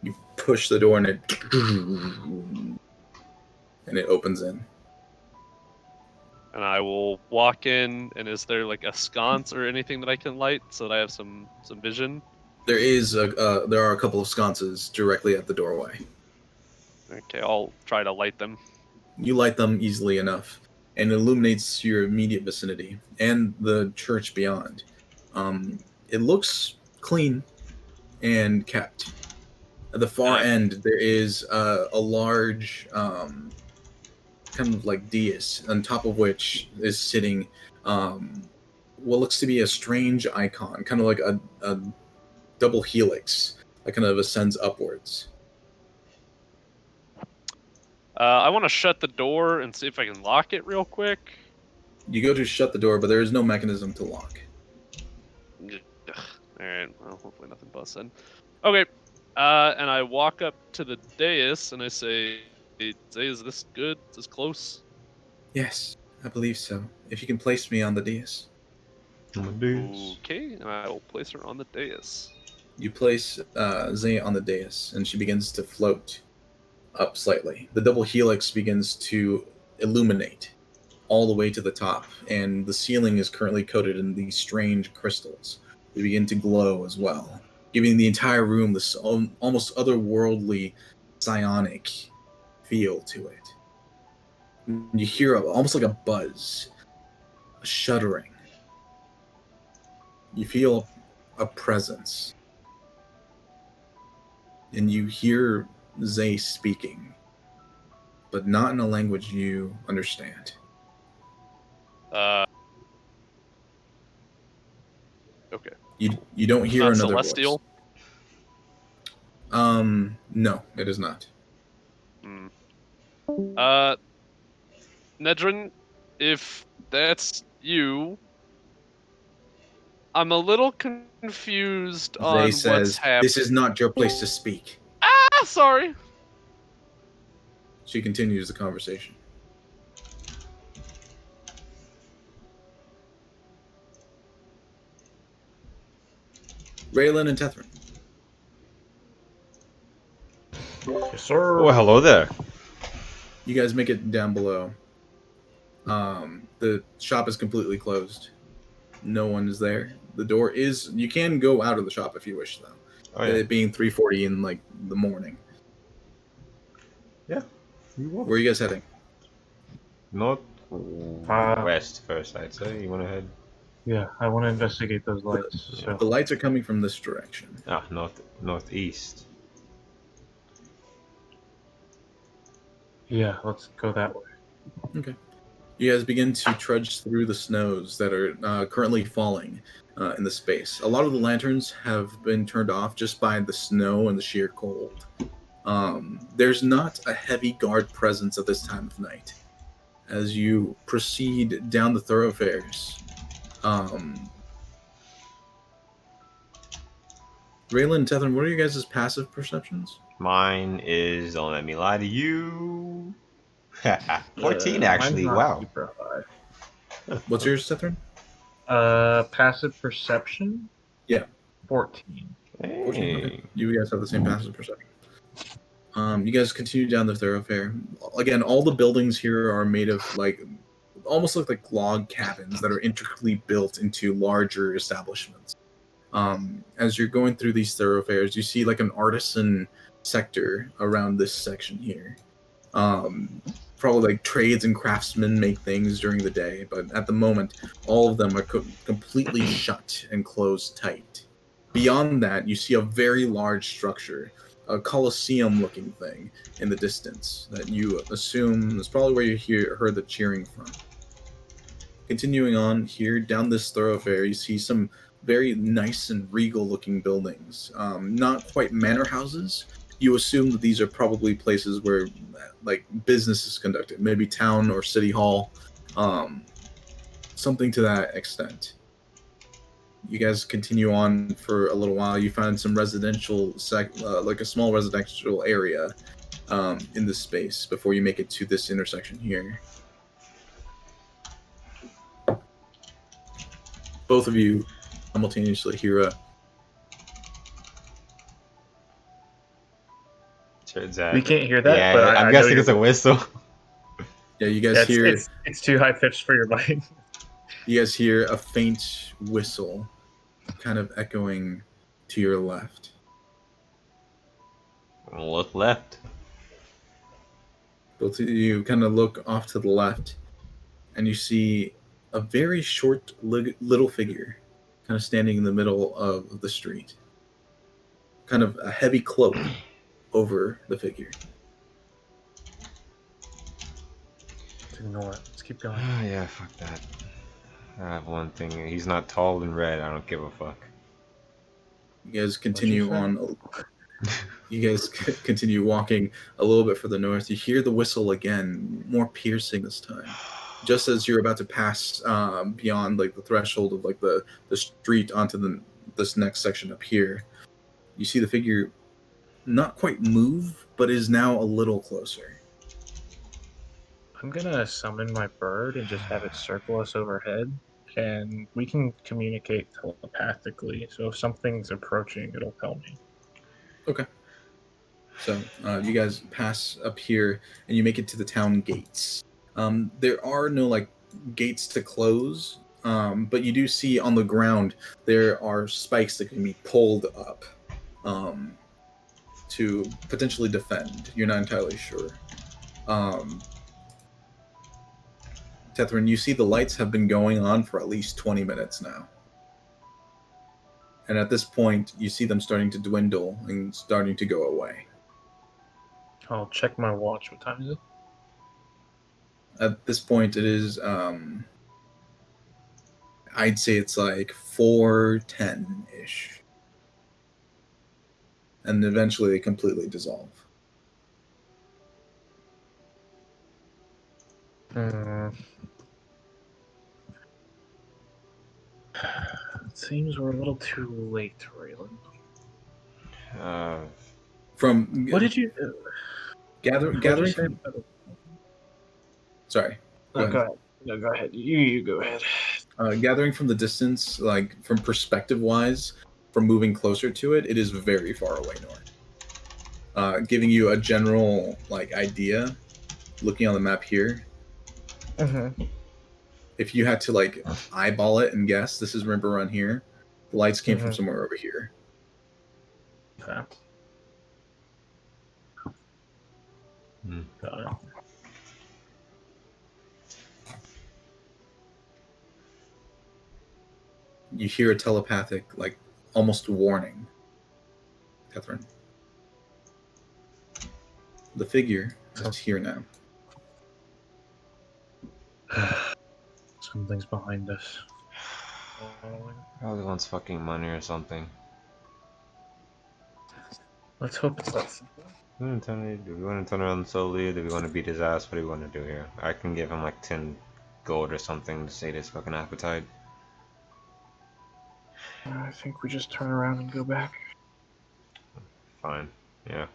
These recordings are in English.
You push the door and it opens in. And I will walk in, and is there like a sconce or anything that I can light so that I have some vision? There are a couple of sconces directly at the doorway. Okay, I'll try to light them. You light them easily enough, and illuminates your immediate vicinity and the church beyond. It looks clean and kept. At the far end, there is a large, kind of like dais, on top of which is sitting what looks to be a strange icon, kind of like a double helix that kind of ascends upwards. I want to shut the door and see if I can lock it real quick. You go to shut the door, but there is no mechanism to lock. Alright, well, hopefully nothing busts in. Okay, and I walk up to the dais and I say, is this good? Is this close? Yes, I believe so. If you can place me on the dais. Okay, and I will place her on the dais. You place Zay on the dais, and she begins to float up slightly. The double helix begins to illuminate all the way to the top, and the ceiling is currently coated in these strange crystals. They begin to glow as well, giving the entire room this almost otherworldly, psionic feel to it. You hear almost like a buzz, a shuddering. You feel a presence, and you hear Zay speaking, but not in a language you understand. Okay. You don't hear Not another celestial? voice. No, it is not. Nedrin, if that's you, I'm a little confused on Zay what's says, happening. "This is not your place to speak." Ah, sorry. She continues the conversation. Raylan and Tethrin. Yes, sir. Oh, hello there. You guys make it down below. The shop is completely closed. No one is there. The door is... You can go out of the shop if you wish, though. Oh, yeah. It being 3:40 in, like, the morning. Yeah. Where are you guys heading? North west first, I'd say. You want to head? Yeah, I want to investigate those lights. So The lights are coming from this direction. Northeast. yeah, let's go that way. Okay. You guys begin to trudge through the snows that are currently falling in the space. A lot of the lanterns have been turned off just by the snow and the sheer cold. There's not a heavy guard presence at this time of night. As you proceed down the thoroughfares, Raylan and Tethrin, what are your guys' passive perceptions? Mine is, don't let me lie to you, 14 actually. Mine's not Wow. super high. What's yours, Tethrin? Passive perception? Yeah. 14. 14? Okay. You guys have the same passive perception. You guys continue down the thoroughfare. Again, all the buildings here are made of almost look like log cabins that are intricately built into larger establishments. As you're going through these thoroughfares, you see like an artisan sector around this section here. Probably like trades and craftsmen make things during the day, but at the moment, all of them are completely shut and closed tight. Beyond that, you see a very large structure, a coliseum-looking thing in the distance that you assume is probably where you heard the cheering from. Continuing on here, down this thoroughfare, you see some very nice and regal-looking buildings. Not quite manor houses. You assume that these are probably places where, like, business is conducted. Maybe town or city hall. Something to that extent. You guys continue on for a little while. You find some residential, like a small residential area in this space before you make it to this intersection here. Both of you simultaneously hear Turns out. We can't hear that, Yeah, but I'm I know guessing you're. it's a whistle. Yeah, you guys Yeah, hear it's too high pitched for your mind. you guys hear a faint whistle, kind of echoing to your left. Look left. Both of you kind of look off to the left, and you see a very short little figure, kind of standing in the middle of the street. Kind of a heavy cloak over the figure. Ignore it. Let's keep going. Yeah, fuck that. I have one thing. He's not tall and red. I don't give a fuck. You guys What'd continue you say? on. You guys continue walking a little bit further north. You hear the whistle again, more piercing this time. Just as you're about to pass beyond like the threshold of like the street onto this next section up here, you see the figure not quite move, but is now a little closer. I'm gonna summon my bird and just have it circle us overhead, and we can communicate telepathically. So if something's approaching, it'll tell me. Okay. So you guys pass up here and you make it to the town gates. There are no like gates to close, but you do see on the ground there are spikes that can be pulled up to potentially defend. You're not entirely sure. Tethrin, you see the lights have been going on for at least 20 minutes now. And at this point, you see them starting to dwindle and starting to go away. I'll check my watch. What time is it? At this point, it is, I'd say it's like 4:10-ish. And eventually they completely dissolve. It seems we're a little too late, Raylan. From What did you gathering from, sorry. Go ahead. No, go ahead. You go ahead. Gathering from the distance, like from perspective wise, from moving closer to it, it is very far away north. Giving you a general like idea, looking on the map here. Mm-hmm. If you had to like eyeball it and guess, this is River Run here. The lights came from Mhm. somewhere over here. Okay. Got it. You hear a telepathic, like almost warning. Catherine. The figure is here now. Something's behind us. Probably wants fucking money or something. Let's hope it's that simple. Do we want to turn around slowly? Do we want to beat his ass? What do we want to do here? I can give him like 10 gold or something to sate his fucking appetite. I think we just turn around and go back. Fine. Yeah.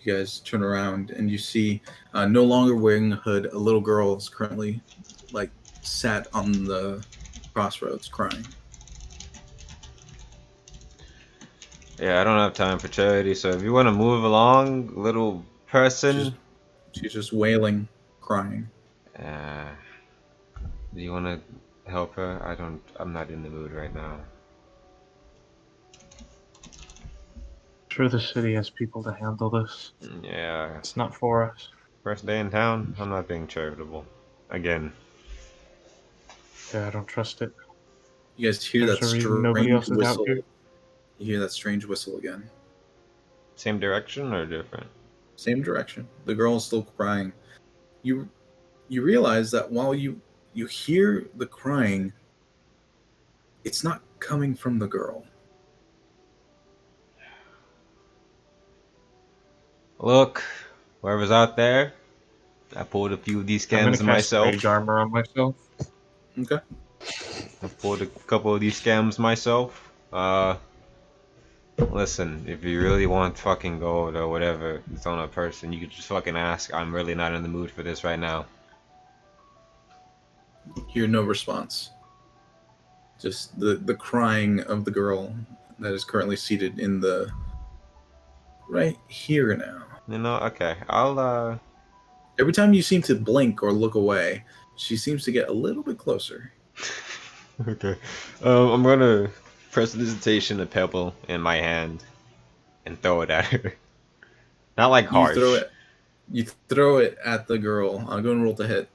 You guys turn around and you see, no longer wearing a hood, a little girl is currently like sat on the crossroads crying. Yeah, I don't have time for charity, so if you want to move along, little person. She's just wailing, crying. Do you want to help her? I'm not in the mood right now. Sure, the city has people to handle this. Yeah. It's not for us. First day in town, I'm not being charitable. Again. Yeah, I don't trust it. You guys hear There's that a reason nobody strange else is out whistle. here. You hear that strange whistle again. Same direction or different? Same direction. The girl is still crying. You realize that while you hear the crying, it's not coming from the girl. Look, whoever's out there, I pulled a few of these I'm gonna scams cast myself. Rage Armor on myself. Okay. I pulled a couple of these scams myself. Listen, if you really want fucking gold or whatever, it's on a person, you could just fucking ask. I'm really not in the mood for this right now. Hear no response. Just the crying of the girl that is currently seated in the right here now. You know, okay. I'll Every time you seem to blink or look away, she seems to get a little bit closer. Okay. I'm gonna prestidigitation a pebble in my hand and throw it at her. Not like You throw harsh. it. You throw it at the girl. I'm going to roll to hit.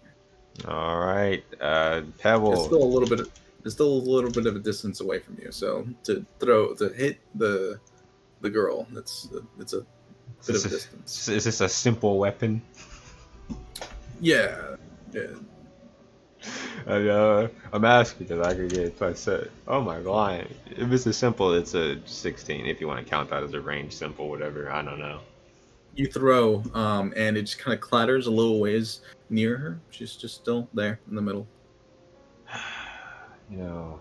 All right. It's Pebble. still a little bit. It's still a little bit of a distance away from you. So to hit the girl, it's a bit of a distance. Is this a simple weapon? Yeah. Yeah. I'm asking because I could get twice set. Oh my god. If it's a simple, it's a 16. If you want to count that as a range simple, whatever. I don't know. You throw, and it just kind of clatters a little ways near her. She's just still there in the middle. You know.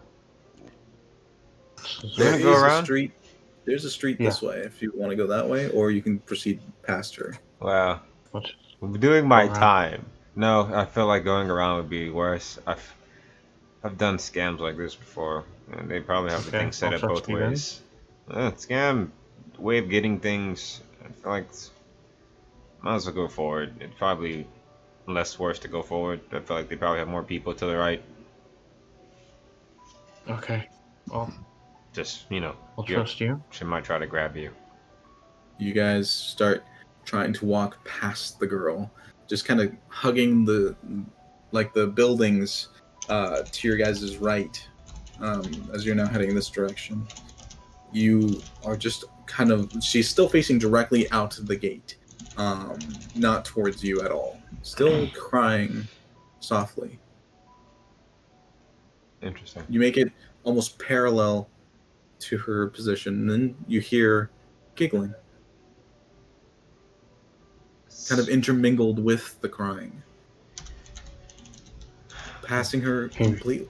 There Wanna go is a around? street. There's a street Yeah. this way if you want to go that way, or you can proceed past her. Wow. Let's I'm doing my go around. time. No, I feel like going around would be worse. I've done scams like this before, and they probably have the Okay, thing set I'll up trust both you then. ways. Scam way of getting things. I feel like might as well go forward. It's probably less worse to go forward. I feel like they probably have more people to the right. Okay. Well, Just I'll trust you. she might try to grab you. You guys start trying to walk past the girl, just kind of hugging the buildings to your guys' right, as you're now heading in this direction. You are just kind of, she's still facing directly out of the gate, not towards you at all, still crying softly. Interesting. You make it almost parallel to her position, and then you hear giggling, kind of intermingled with the crying. Passing her completely.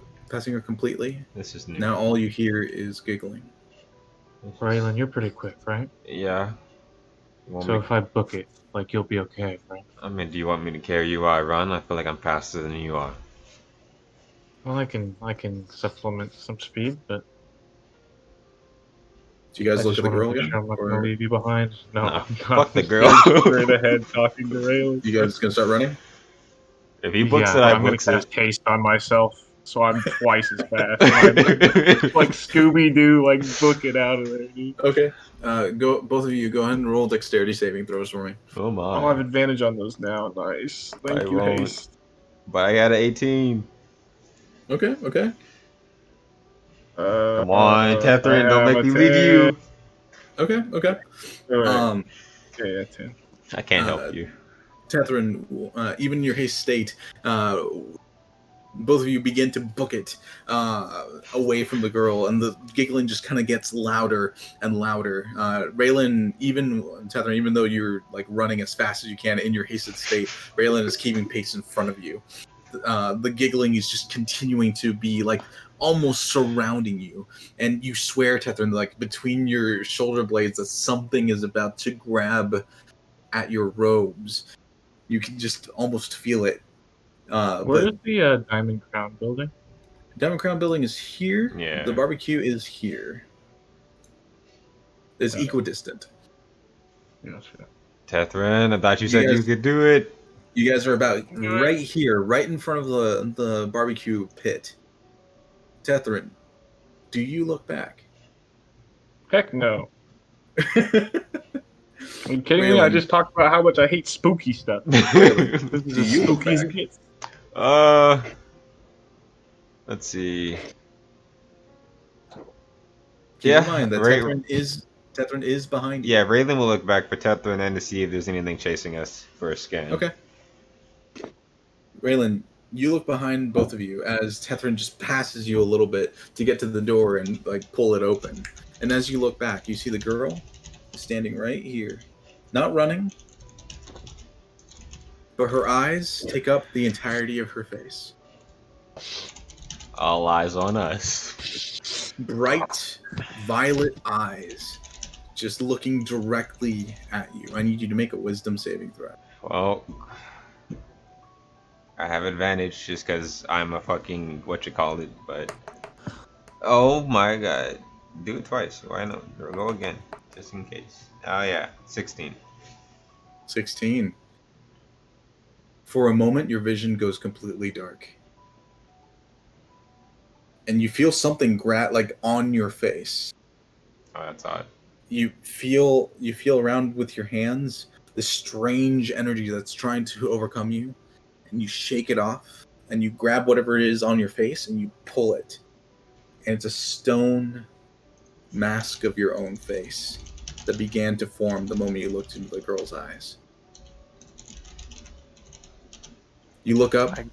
This is new. Now all you hear is giggling. Raylan, you're pretty quick, right? Yeah. You want So me- if I book it, like, you'll be okay, right? I mean, do you want me to carry you while I run? I feel like I'm faster than you are. Well, I can supplement some speed, but Do you guys I look just at the want to girl make again? sure I'm not Or going to leave you behind. No, Nah, I'm fuck the not. girl. Straight ahead talking to Raylan. you guys gonna start running? If he books Yeah, it, but I I'm gonna books cast it. haste on myself, so I'm twice as fast. I'm like Scooby Doo, like book it out of there, dude. Okay. Go. Both of you go ahead and roll dexterity saving throws for me. Oh my. I'll have advantage on those now. Nice. Thank I you, won't. haste. But I got an 18. Okay. Okay. Come on, I Catherine, don't have make a me leave 10. you. Okay. Okay. Alright. Yeah, 10. I can't help you. Catherine, even in your haste state, both of you begin to book it away from the girl, and the giggling just kind of gets louder and louder. Raylan, Catherine, even though you're like running as fast as you can in your hasted state, Raylan is keeping pace in front of you. The giggling is just continuing to be like almost surrounding you, and you swear, Catherine, like between your shoulder blades, that something is about to grab at your robes. You can just almost feel it. Where But is the Diamond Crown building? Diamond Crown Building is here. Yeah. The barbecue is here. It's Got it. equidistant. Yes, yeah. Catherine, I thought you You said you guys- could do it. You guys are about right here, right in front of the barbecue pit. Catherine, do you look back? Heck no. Are you kidding me? I Raylan. just talked about how much I hate spooky stuff. This is Do as you look spooky as it back? gets. Let's see. Keep Yeah, in mind that right- Catherine is behind you. Yeah, Raylan will look back for Catherine and to see if there's anything chasing us for a scan. Okay. Raylan, you look behind both of you as Catherine just passes you a little bit to get to the door and like pull it open. And as you look back, you see the girl standing right here, not running, but her eyes take up the entirety of her face. All eyes on us. Bright violet eyes, just looking directly at you. I need you to make a wisdom saving throw. Well, I have advantage just because I'm a fucking but oh my god, do it twice. Why not? Go again. Just in case. Oh yeah, 16. 16. For a moment, your vision goes completely dark. And you feel something like on your face. Oh, that's odd. You feel around with your hands this strange energy that's trying to overcome you, and you shake it off, and you grab whatever it is on your face and you pull it. And it's a stone mask of your own face that began to form the moment you looked into the girl's eyes. You look up. Can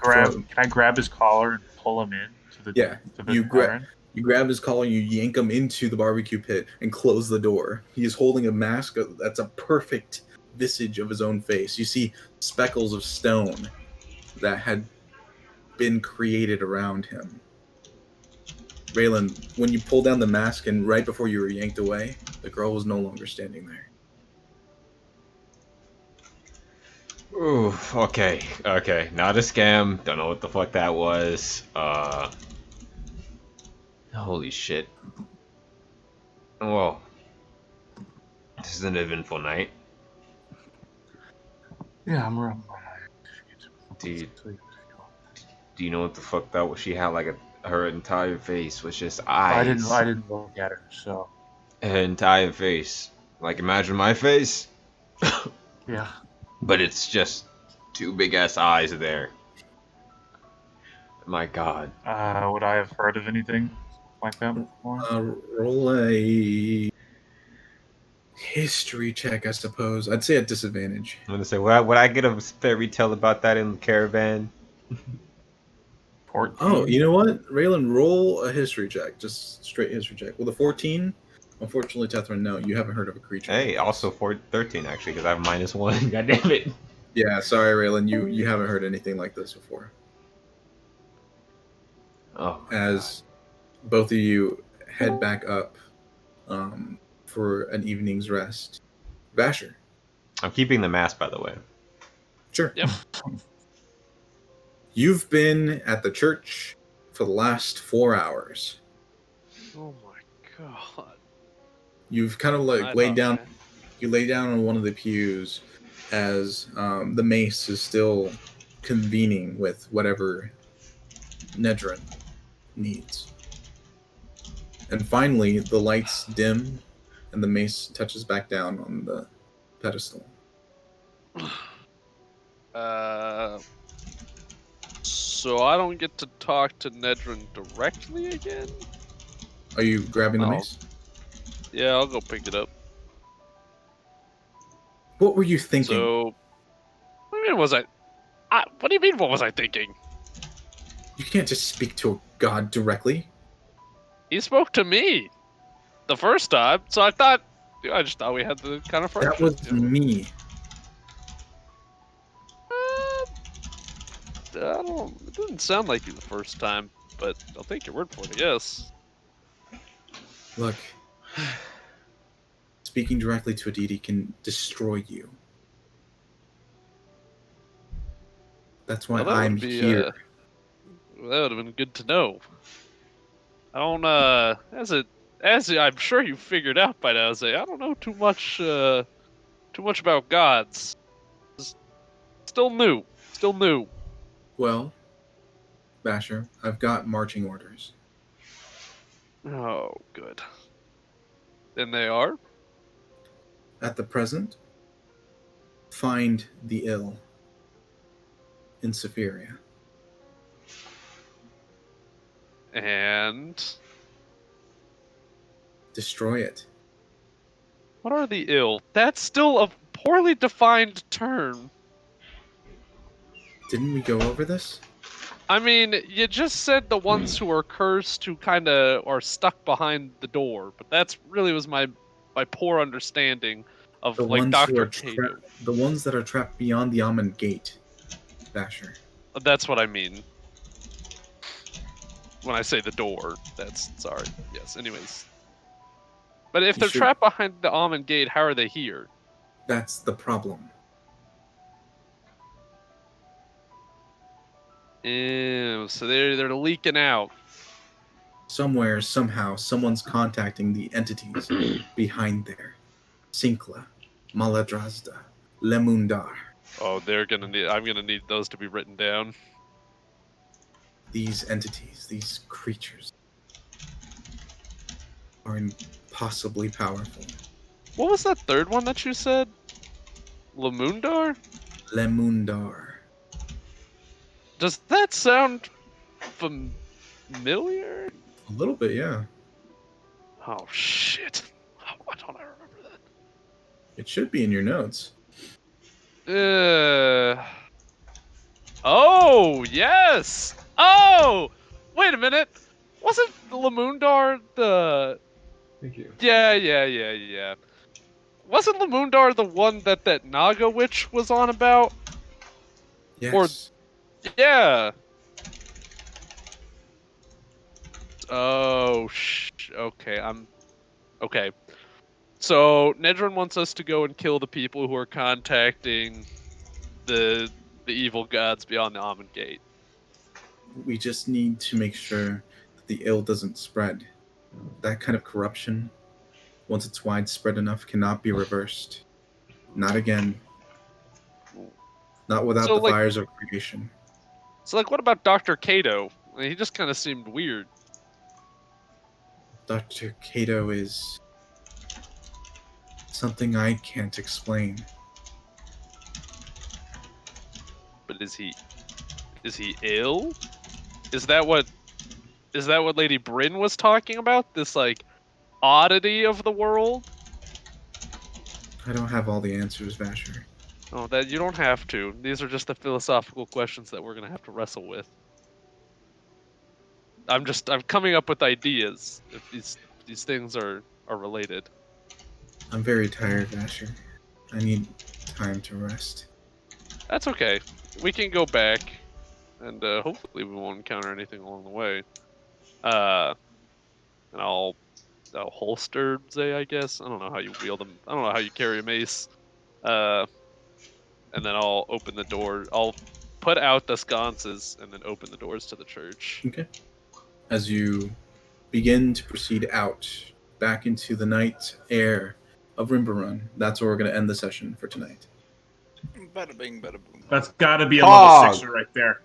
I grab his collar and pull him in to the You tavern? grab his collar, you yank him into the barbecue pit and close the door. He is holding a mask that's a perfect visage of his own face. You see speckles of stone that had been created around him. Raylan, when you pulled down the mask and right before you were yanked away, the girl was no longer standing there. Ooh, okay. Not a scam. Don't know what the fuck that was. Holy shit. Well, this is an eventful night. Yeah, I'm around. Do you know what the fuck that was? She had like her entire face was just eyes. I didn't look at her, so Her entire face. Like imagine my face, yeah. but it's just two big ass eyes there. My god. Would I have heard of anything like that before? Roll a history check, I suppose. I'd say at disadvantage. I'm gonna say, would I get a fairy tale about that in the caravan? 14. Oh, you know what? Raylan, roll a history check. Just straight history check. With a 14, unfortunately, Tethrin, no, you haven't heard of a creature. Hey, also 13 actually, because I have -1. God damn it. Yeah, sorry, Raylan, you haven't heard anything like this before. Oh. As both of you head back up for an evening's rest. Vasher. I'm keeping the mask, by the way. Sure. Yep. You've been at the church for the last 4 hours. Oh my god. You've kind of like laid down. You lay down on one of the pews as the mace is still convening with whatever Nedrin needs. And finally, the lights dim, and the mace touches back down on the pedestal. So I don't get to talk to Nedrin directly again? Are you grabbing the mace? Yeah, I'll go pick it up. What were you thinking? So, what do you mean was I? What do you mean? What was I thinking? You can't just speak to a god directly. He spoke to me the first time, so I just thought we had the kind of friendship. That was me. It didn't sound like you the first time, but I'll take your word for it, I guess. Look, speaking directly to a deity can destroy you. That's why I'm here. That would have been good to know. I don't, as I'm sure you figured out by now, Zay, I don't know too much about gods. Still new. Well, Basher, I've got marching orders. Oh, good. And they are? At the present, find the ill in Sephiria. And Destroy it. what are the ill? That's still a poorly defined term. Didn't we go over this? I mean, you just said the ones who are cursed who kind of are stuck behind the door, but that's really was my poor understanding of The like ones Dr. who are Cato. the ones that are trapped beyond the Almond Gate, Basher. That's what I mean. When I say the door, sorry. Yes, anyways. But if they're trapped behind the Almond Gate, how are they here? That's the problem. Ew, so they're leaking out. Somewhere, somehow, someone's contacting the entities behind there. Sinkla, Maladrazda, Lemundar. Oh, I'm gonna need those to be written down. These entities, these creatures, are impossibly powerful. What was that third one that you said? Lemundar? Lemundar. Does that sound familiar? A little bit, yeah. Oh shit! Why don't I remember that? It should be in your notes. Oh, yes! Oh! Wait a minute! Wasn't Lemundar the... Thank you. Yeah. Wasn't Lemundar the one that Naga Witch was on about? Yes. Yeah! Oh, okay, Okay. So, Nedron wants us to go and kill the people who are contacting the evil gods beyond the Almond Gate. We just need to make sure that the ill doesn't spread. That kind of corruption, once it's widespread enough, cannot be reversed. Not again. Not without So, the fires of creation. So, what about Dr. Kato? I mean, he just kind of seemed weird. Dr. Kato is something I can't explain. But is he ill? Is that what Lady Bryn was talking about? This oddity of the world? I don't have all the answers, Vasher. Oh, that you don't have to. These are just the philosophical questions that we're gonna have to wrestle with. I'm coming up with ideas if these things are related. I'm very tired, Vasher. I need time to rest. That's okay. We can go back, and hopefully we won't encounter anything along the way. And I'll holster Zay, I guess. I don't know how you wield them. I don't know how you carry a mace. And then I'll open the door. I'll put out the sconces and then open the doors to the church. Okay. As you begin to proceed out, back into the night air of Rimbarun, that's where we're going to end the session for tonight. Bada bing, bada boom. That's got to be a Hog. level 6er right there.